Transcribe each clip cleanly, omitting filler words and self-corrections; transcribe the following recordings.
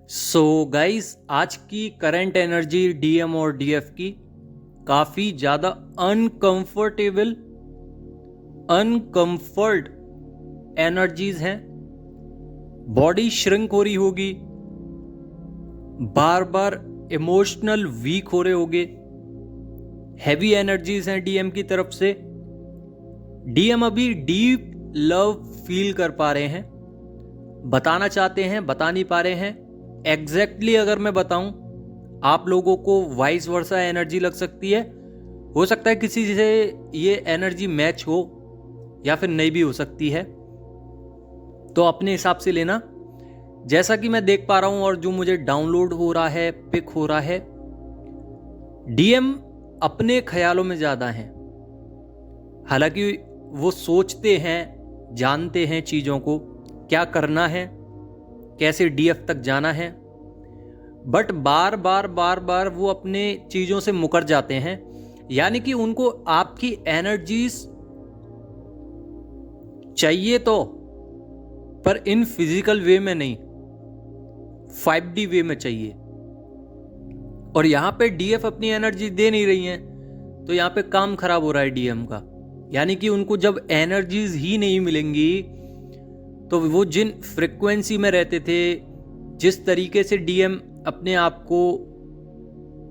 So guys, आज की current energy DM और डीएफ की काफ़ी ज़्यादा अनकंफर्ट एनर्जीज हैं। बॉडी श्रिंक हो रही होगी, बार बार इमोशनल वीक हो रहे होगे। हैवी एनर्जीज हैं डीएम की तरफ से। डीएम अभी डीप लव फील कर पा रहे हैं, बताना चाहते हैं, बता नहीं पा रहे हैं। एग्जैक्टली अगर मैं बताऊं, आप लोगों को वाइस वर्सा एनर्जी लग सकती है। हो सकता है किसी से ये एनर्जी मैच हो या फिर नहीं भी हो सकती है, तो अपने हिसाब से लेना। जैसा कि मैं देख पा रहा हूं और जो मुझे डाउनलोड हो रहा है, पिक हो रहा है, डीएम अपने ख्यालों में ज्यादा हैं। हालांकि वो सोचते हैं, जानते हैं चीजों को, क्या करना है, कैसे डीएफ तक जाना है, बट बार बार वो अपने चीजों से मुकर जाते हैं। यानी कि उनको आपकी एनर्जीज चाहिए तो, पर इन फिजिकल वे में नहीं, 5D वे में चाहिए। और यहां पे डीएफ अपनी एनर्जी दे नहीं रही हैं, तो यहां पे काम खराब हो रहा है डीएम का। यानी कि उनको जब एनर्जीज ही नहीं मिलेंगी, तो वो जिन फ्रिक्वेंसी में रहते थे, जिस तरीके से डीएम अपने आप को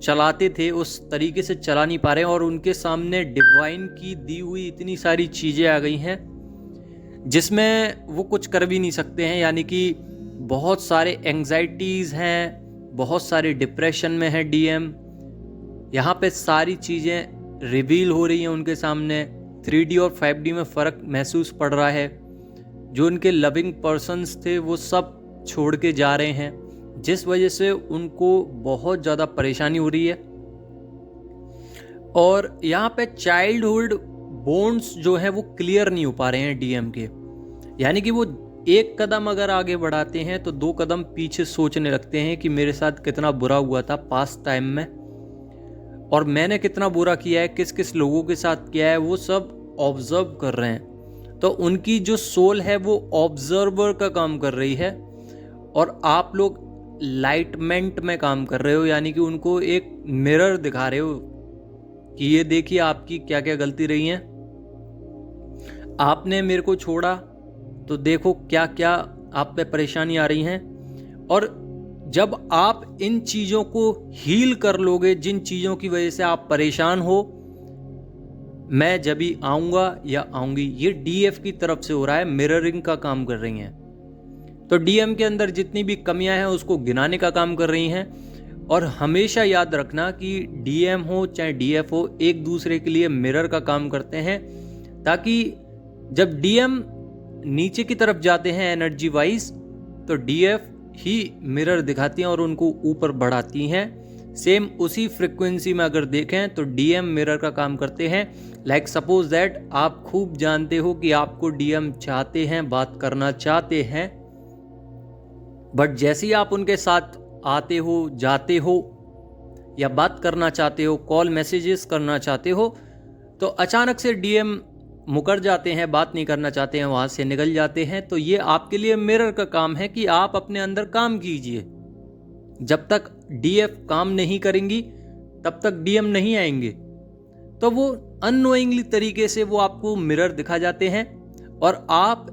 चलाते थे, उस तरीके से चला नहीं पा रहे हैं। और उनके सामने डिवाइन की दी हुई इतनी सारी चीज़ें आ गई हैं जिसमें वो कुछ कर भी नहीं सकते हैं। यानी कि बहुत सारे एंग्जाइटीज़ हैं, बहुत सारे डिप्रेशन में है डीएम। यहाँ पे सारी चीज़ें रिवील हो रही हैं उनके सामने। 3D और 5D में फ़र्क महसूस पड़ रहा है। जो उनके लविंग पर्सन्स थे वो सब छोड़ के जा रहे हैं, जिस वजह से उनको बहुत ज़्यादा परेशानी हो रही है। और यहाँ पे चाइल्डहुड बॉन्ड्स जो है वो क्लियर नहीं हो पा रहे हैं डीएम के। यानी कि वो एक कदम अगर आगे बढ़ाते हैं तो 2 कदम पीछे सोचने लगते हैं कि मेरे साथ कितना बुरा हुआ था पास्ट टाइम में, और मैंने कितना बुरा किया है, किस किस लोगों के साथ किया है, वो सब ऑब्जर्व कर रहे हैं। तो उनकी जो सोल है वो ऑब्जर्वर का काम कर रही है, और आप लोग लाइटमेंट में काम कर रहे हो। यानी कि उनको एक मिरर दिखा रहे हो कि ये देखिए आपकी क्या क्या गलती रही है, आपने मेरे को छोड़ा तो देखो क्या क्या आप पे परेशानी आ रही हैं। और जब आप इन चीज़ों को हील कर लोगे, जिन चीज़ों की वजह से आप परेशान हो, मैं जब भी आऊँगा या आऊँगी, ये डीएफ की तरफ से हो रहा है, मिररिंग का काम कर रही हैं। तो डीएम के अंदर जितनी भी कमियां हैं उसको गिनाने का काम कर रही हैं। और हमेशा याद रखना कि डीएम हो चाहे डीएफ हो, एक दूसरे के लिए मिरर का काम करते हैं, ताकि जब डीएम नीचे की तरफ जाते हैं एनर्जी वाइज, तो डीएफ ही मिरर दिखाती हैं और उनको ऊपर बढ़ाती हैं। सेम उसी फ्रिक्वेंसी में अगर देखें तो डीएम मिरर का काम करते हैं। लाइक सपोज दैट आप खूब जानते हो कि आपको डीएम चाहते हैं, बात करना चाहते हैं, बट जैसे ही आप उनके साथ आते हो, जाते हो, या बात करना चाहते हो, कॉल मैसेजेस करना चाहते हो, तो अचानक से डीएम मुकर जाते हैं, बात नहीं करना चाहते हैं, वहाँ से निकल जाते हैं। तो ये आपके लिए मिरर का काम है कि आप अपने अंदर काम कीजिए। जब तक डीएफ काम नहीं करेंगी तब तक डीएम नहीं आएंगे। तो वो अननोइंगली तरीके से वो आपको मिरर दिखा जाते हैं, और आप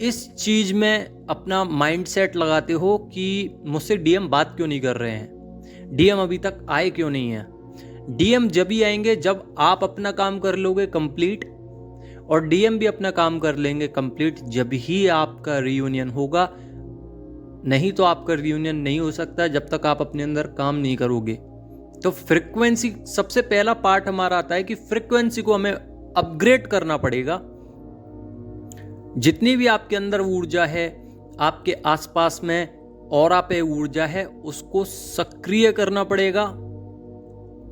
इस चीज में अपना माइंडसेट लगाते हो कि मुझसे डीएम बात क्यों नहीं कर रहे हैं, डीएम अभी तक आए क्यों नहीं है। डीएम जब ही आएंगे जब आप अपना काम कर लोगे कंप्लीट, और डीएम भी अपना काम कर लेंगे कंप्लीट जब ही आपका रियूनियन होगा। नहीं तो आपका रियूनियन नहीं हो सकता जब तक आप अपने अंदर काम नहीं करोगे। तो फ्रिक्वेंसी, सबसे पहला पार्ट हमारा आता है कि फ्रिक्वेंसी को हमें अपग्रेड करना पड़ेगा। जितनी भी आपके अंदर ऊर्जा है, आपके आसपास में ऑरा पे ऊर्जा है, उसको सक्रिय करना पड़ेगा।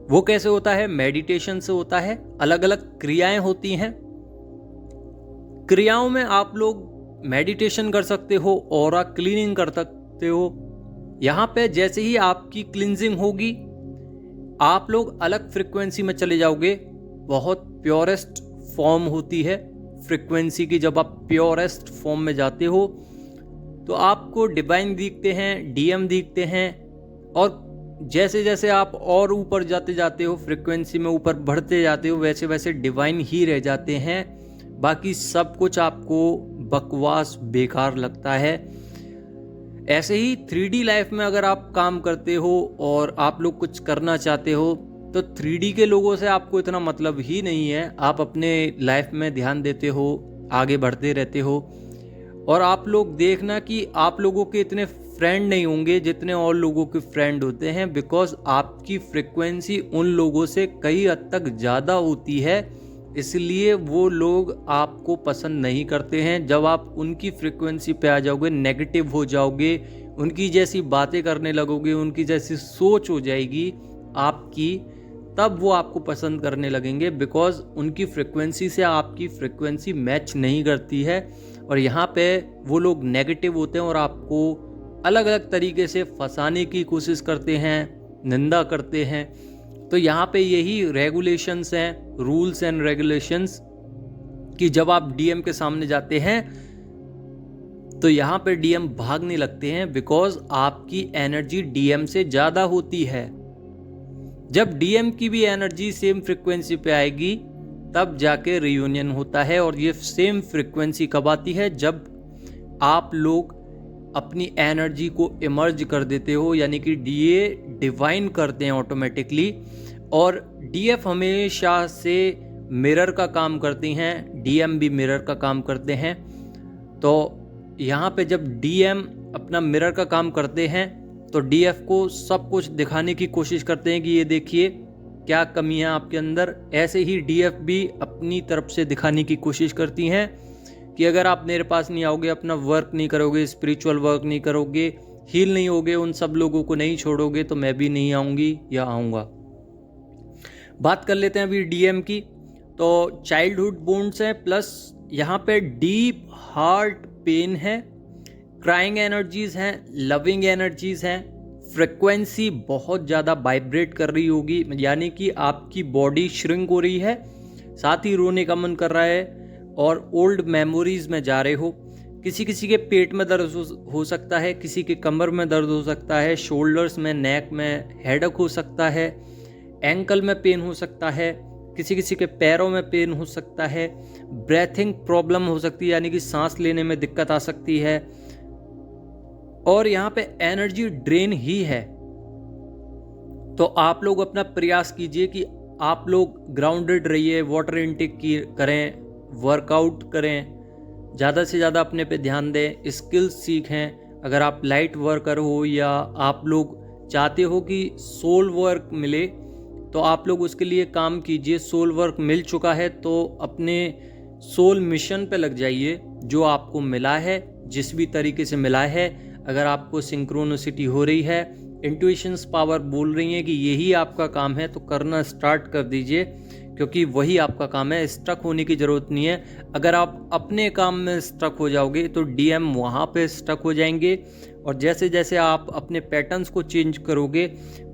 वो कैसे होता है? मेडिटेशन से होता है। अलग अलग क्रियाएं होती हैं, क्रियाओं में आप लोग मेडिटेशन कर सकते हो, ऑरा क्लीनिंग कर सकते हो। यहां पे जैसे ही आपकी क्लींजिंग होगी, आप लोग अलग फ्रिक्वेंसी में चले जाओगे। बहुत प्योरेस्ट फॉर्म होती है फ्रिक्वेंसी की। जब आप प्योरेस्ट फॉर्म में जाते हो तो आपको डिवाइन दिखते हैं, डीएम दिखते हैं, और जैसे जैसे आप और ऊपर जाते जाते हो, फ्रिक्वेंसी में ऊपर बढ़ते जाते हो, वैसे वैसे डिवाइन ही रह जाते हैं। बाकी सब कुछ आपको बकवास बेकार लगता है। ऐसे ही 3D लाइफ में अगर आप काम करते हो और आप लोग कुछ करना चाहते हो तो 3D के लोगों से आपको इतना मतलब ही नहीं है। आप अपने लाइफ में ध्यान देते हो, आगे बढ़ते रहते हो, और आप लोग देखना कि आप लोगों के इतने फ्रेंड नहीं होंगे जितने और लोगों के फ्रेंड होते हैं, बिकॉज आपकी फ्रिक्वेंसी उन लोगों से कई हद तक ज़्यादा होती है, इसलिए वो लोग आपको पसंद नहीं करते हैं। जब आप उनकी फ्रिक्वेंसी पे आ जाओगे, नेगेटिव हो जाओगे, उनकी जैसी बातें करने लगोगे, उनकी जैसी सोच हो जाएगी आपकी, तब वो आपको पसंद करने लगेंगे, बिकॉज उनकी फ्रिक्वेंसी से आपकी फ्रिक्वेंसी मैच नहीं करती है। और यहाँ पे वो लोग नेगेटिव होते हैं और आपको अलग अलग तरीके से फंसाने की कोशिश करते हैं, निंदा करते हैं। तो यहाँ पे यही रेगुलेशंस हैं, रूल्स एंड रेगुलेशंस, कि जब आप डीएम के सामने जाते हैं तो यहाँ पे डीएम भागने लगते हैं, बिकॉज आपकी एनर्जी डीएम से ज़्यादा होती है। जब डीएम की भी एनर्जी सेम फ्रिक्वेंसी पे आएगी तब जाके रियूनियन होता है। और ये सेम फ्रिक्वेंसी कब आती है? जब आप लोग अपनी एनर्जी को इमर्ज कर देते हो, यानी कि डीए डिवाइन करते हैं ऑटोमेटिकली। और डीएफ हमेशा से मिरर का काम करती हैं, डीएम भी मिरर का काम करते हैं। तो यहाँ पे जब डीएम अपना मिरर का काम करते हैं तो डीएफ को सब कुछ दिखाने की कोशिश करते हैं कि ये देखिए क्या कमी है आपके अंदर। ऐसे ही डीएफ भी अपनी तरफ से दिखाने की कोशिश करती हैं कि अगर आप मेरे पास नहीं आओगे, अपना वर्क नहीं करोगे, स्पिरिचुअल वर्क नहीं करोगे, हील नहीं होगे, उन सब लोगों को नहीं छोड़ोगे, तो मैं भी नहीं आऊँगी या आऊँगा। बात कर लेते हैं अभी डीएम की। तो चाइल्डहुड बोन्ड्स हैं, प्लस यहाँ पे डीप हार्ट पेन है, क्राइंग एनर्जीज हैं, लविंग एनर्जीज हैं, फ्रिक्वेंसी बहुत ज़्यादा वाइब्रेट कर रही होगी, यानी कि आपकी बॉडी श्रिंक हो रही है, साथ ही रोने का मन कर रहा है और ओल्ड मेमोरीज में जा रहे हो। किसी किसी के पेट में दर्द हो सकता है, किसी के कमर में दर्द हो सकता है, शोल्डर्स में, नेक में हेडेक हो सकता है, एंकल में पेन हो सकता है, किसी किसी के पैरों में पेन हो सकता है, ब्रेथिंग प्रॉब्लम हो सकती है, यानी कि सांस लेने में दिक्कत आ सकती है। और यहाँ पे एनर्जी ड्रेन ही है। तो आप लोग अपना प्रयास कीजिए कि आप लोग ग्राउंडेड रहिए, वाटर इनटेक करें, वर्कआउट करें, ज़्यादा से ज़्यादा अपने पे ध्यान दें, स्किल्स सीखें। अगर आप लाइट वर्कर हो या आप लोग चाहते हो कि सोल वर्क मिले तो आप लोग उसके लिए काम कीजिए। सोल वर्क मिल चुका है तो अपने सोल मिशन पे लग जाइए, जो आपको मिला है, जिस भी तरीके से मिला है। अगर आपको सिंक्रोनिसिटी हो रही है, इंट्यूशंस पावर बोल रही है कि यही आपका काम है, तो करना स्टार्ट कर दीजिए, क्योंकि वही आपका काम है। स्टक होने की ज़रूरत नहीं है। अगर आप अपने काम में स्टक हो जाओगे तो डीएम वहाँ पे स्टक हो जाएंगे, और जैसे जैसे आप अपने पैटर्न्स को चेंज करोगे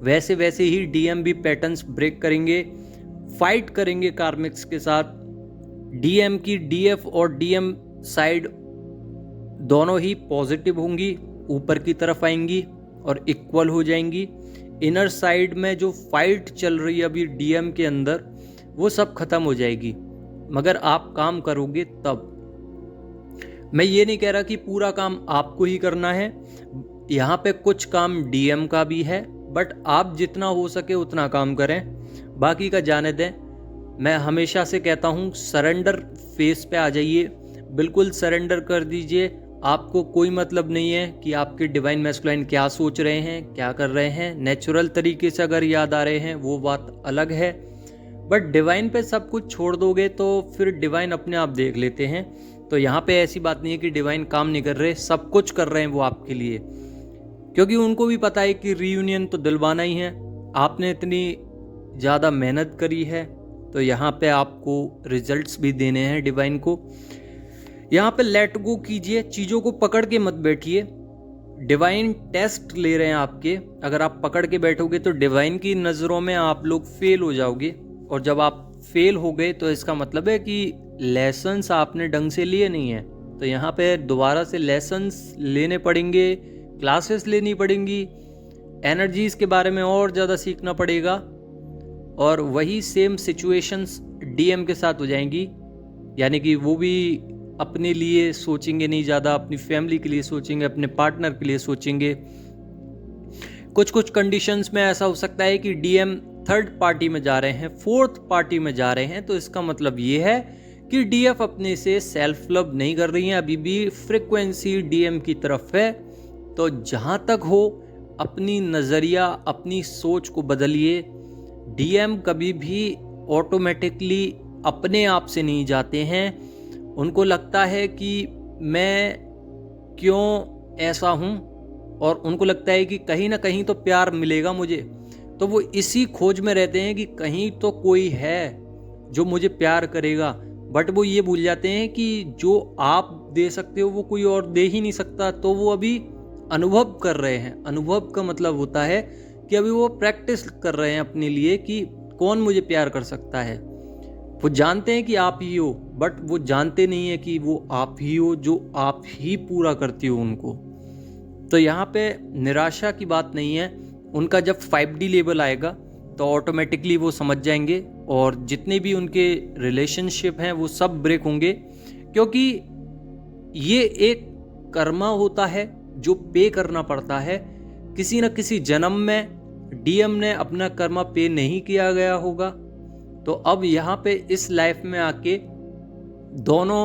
वैसे वैसे ही डीएम भी पैटर्न्स ब्रेक करेंगे, फाइट करेंगे कार्मिक्स के साथ। डीएम की डीएफ और डीएम साइड दोनों ही पॉजिटिव होंगी, ऊपर की तरफ आएंगी और इक्वल हो जाएंगी। इनर साइड में जो फाइट चल रही है अभी डीएम के अंदर, वो सब खत्म हो जाएगी, मगर आप काम करोगे तब। मैं ये नहीं कह रहा कि पूरा काम आपको ही करना है, यहाँ पे कुछ काम डीएम का भी है, बट आप जितना हो सके उतना काम करें, बाकी का जाने दें। मैं हमेशा से कहता हूँ सरेंडर फेस पे आ जाइए, बिल्कुल सरेंडर कर दीजिए। आपको कोई मतलब नहीं है कि आपके डिवाइन मैस्कुलाइन क्या सोच रहे हैं, क्या कर रहे हैं। नेचुरल तरीके से अगर याद आ रहे हैं वो बात अलग है, बट डिवाइन पे सब कुछ छोड़ दोगे तो फिर डिवाइन अपने आप देख लेते हैं। तो यहाँ पे ऐसी बात नहीं है कि डिवाइन काम नहीं कर रहे, सब कुछ कर रहे हैं वो आपके लिए, क्योंकि उनको भी पता है कि रीयूनियन तो दिलवाना ही है। आपने इतनी ज़्यादा मेहनत करी है तो यहाँ पे आपको रिजल्ट्स भी देने हैं डिवाइन को। यहाँ पे लेट गो कीजिए, चीज़ों को पकड़ के मत बैठिए। डिवाइन टेस्ट ले रहे हैं आपके, अगर आप पकड़ के बैठोगे तो डिवाइन की नज़रों में आप लोग फेल हो जाओगे, और जब आप फेल हो गए तो इसका मतलब है कि लेसन्स आपने ढंग से लिए नहीं है। तो यहाँ पे दोबारा से लेसन्स लेने पड़ेंगे, क्लासेस लेनी पड़ेंगी, एनर्जीज के बारे में और ज़्यादा सीखना पड़ेगा, और वही सेम सिचुएशंस डीएम के साथ हो जाएंगी। यानी कि वो भी अपने लिए सोचेंगे नहीं ज़्यादा, अपनी फैमिली के लिए सोचेंगे, अपने पार्टनर के लिए सोचेंगे। कुछ कुछ कंडीशंस में ऐसा हो सकता है कि डीएम थर्ड पार्टी में जा रहे हैं, फोर्थ पार्टी में जा रहे हैं, तो इसका मतलब ये है कि डीएफ अपने से सेल्फ लव नहीं कर रही हैं, अभी भी फ्रिक्वेंसी डीएम की तरफ है। तो जहाँ तक हो अपनी नज़रिया, अपनी सोच को बदलिए। डीएम कभी भी ऑटोमेटिकली अपने आप से नहीं जाते हैं। उनको लगता है कि मैं क्यों ऐसा हूँ, और उनको लगता है कि कहीं ना कहीं तो प्यार मिलेगा मुझे, तो वो इसी खोज में रहते हैं कि कहीं तो कोई है जो मुझे प्यार करेगा। बट वो ये भूल जाते हैं कि जो आप दे सकते हो वो कोई और दे ही नहीं सकता। तो वो अभी अनुभव कर रहे हैं। अनुभव का मतलब होता है कि अभी वो प्रैक्टिस कर रहे हैं अपने लिए कि कौन मुझे प्यार कर सकता है। वो जानते हैं कि आप ही हो, बट वो जानते नहीं है कि वो आप ही हो जो आप ही पूरा करती हो उनको। तो यहाँ पे निराशा की बात नहीं है। उनका जब 5D लेवल आएगा तो ऑटोमेटिकली वो समझ जाएंगे, और जितने भी उनके रिलेशनशिप हैं वो सब ब्रेक होंगे, क्योंकि ये एक कर्मा होता है जो पे करना पड़ता है। किसी न किसी जन्म में डीएम ने अपना कर्मा पे नहीं किया गया होगा, तो अब यहाँ पे इस लाइफ में आके दोनों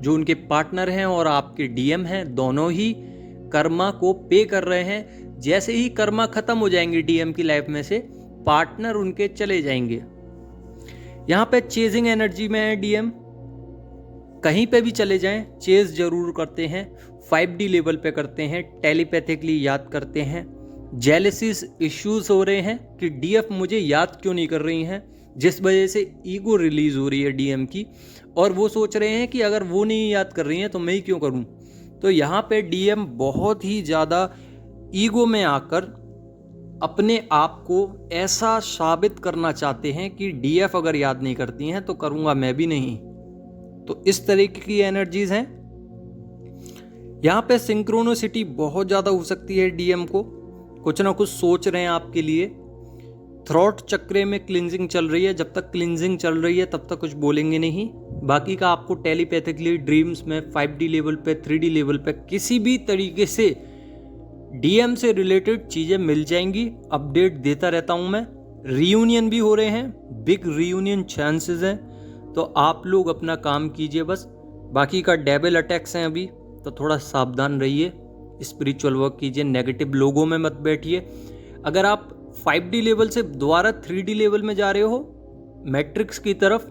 जो उनके पार्टनर हैं और आपके डीएम हैं, दोनों ही कर्मा को पे कर रहे हैं। जैसे ही कर्मा खत्म हो जाएंगे डीएम की लाइफ में से, पार्टनर उनके चले जाएंगे। यहाँ पे चेजिंग एनर्जी में है डीएम। कहीं पे भी चले जाएं चेज जरूर करते हैं, 5D लेवल पे करते हैं, टेलीपैथिकली याद करते हैं। जेलसिस इश्यूज हो रहे हैं कि डीएफ मुझे याद क्यों नहीं कर रही हैं, जिस वजह से ईगो रिलीज हो रही है डीएम की, और वो सोच रहे हैं कि अगर वो नहीं याद कर रही हैं तो मैं ही क्यों करूं। तो यहाँ पे डीएम बहुत ही ज़्यादा ईगो में आकर अपने आप को ऐसा साबित करना चाहते हैं कि डीएफ अगर याद नहीं करती हैं तो करूँगा मैं भी नहीं। तो इस तरीके की एनर्जीज हैं। यहाँ पे सिंक्रोनोसिटी बहुत ज़्यादा हो सकती है डीएम को, कुछ ना कुछ सोच रहे हैं आपके लिए। थ्रॉट चक्रे में क्लिनजिंग चल रही है, जब तक क्लिनजिंग चल रही है तब तक कुछ बोलेंगे नहीं। बाकी का आपको टेलीपैथिकली ड्रीम्स में 5D लेवल पे, 3D लेवल पे किसी भी तरीके से डीएम से रिलेटेड चीज़ें मिल जाएंगी। अपडेट देता रहता हूँ मैं। रीयूनियन भी हो रहे हैं, बिग रीयूनियन चांसेस हैं, तो आप लोग अपना काम कीजिए बस। बाकी का डेविल अटैक्स हैं अभी, तो थोड़ा सावधान रहिए, स्पिरिचुअल वर्क कीजिए, नेगेटिव लोगों में मत बैठिए। अगर आप 5D लेवल से दोबारा 3D लेवल में जा रहे हो मैट्रिक्स की तरफ,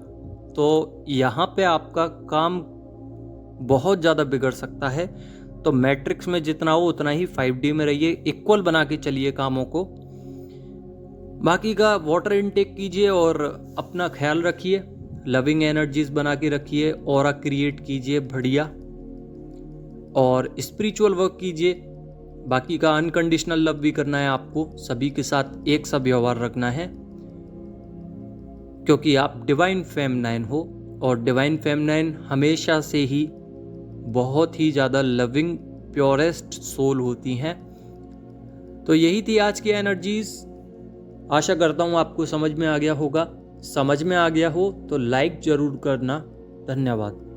तो यहाँ पे आपका काम बहुत ज़्यादा बिगड़ सकता है। तो मैट्रिक्स में जितना हो उतना ही 5D में रहिए, इक्वल बना के चलिए कामों को। बाकी का वाटर इनटेक कीजिए और अपना ख्याल रखिए, लविंग एनर्जीज बना के रखिए, ऑरा क्रिएट कीजिए बढ़िया, और स्पिरिचुअल वर्क कीजिए। बाकी का अनकंडीशनल लव भी करना है आपको, सभी के साथ एक सा व्यवहार रखना है, क्योंकि आप डिवाइन फेमिनाइन हो, और डिवाइन फेमिनाइन हमेशा से ही बहुत ही ज़्यादा लविंग प्योरेस्ट सोल होती हैं। तो यही थी आज की एनर्जीज। आशा करता हूँ आपको समझ में आ गया होगा। समझ में आ गया हो तो लाइक ज़रूर करना। धन्यवाद।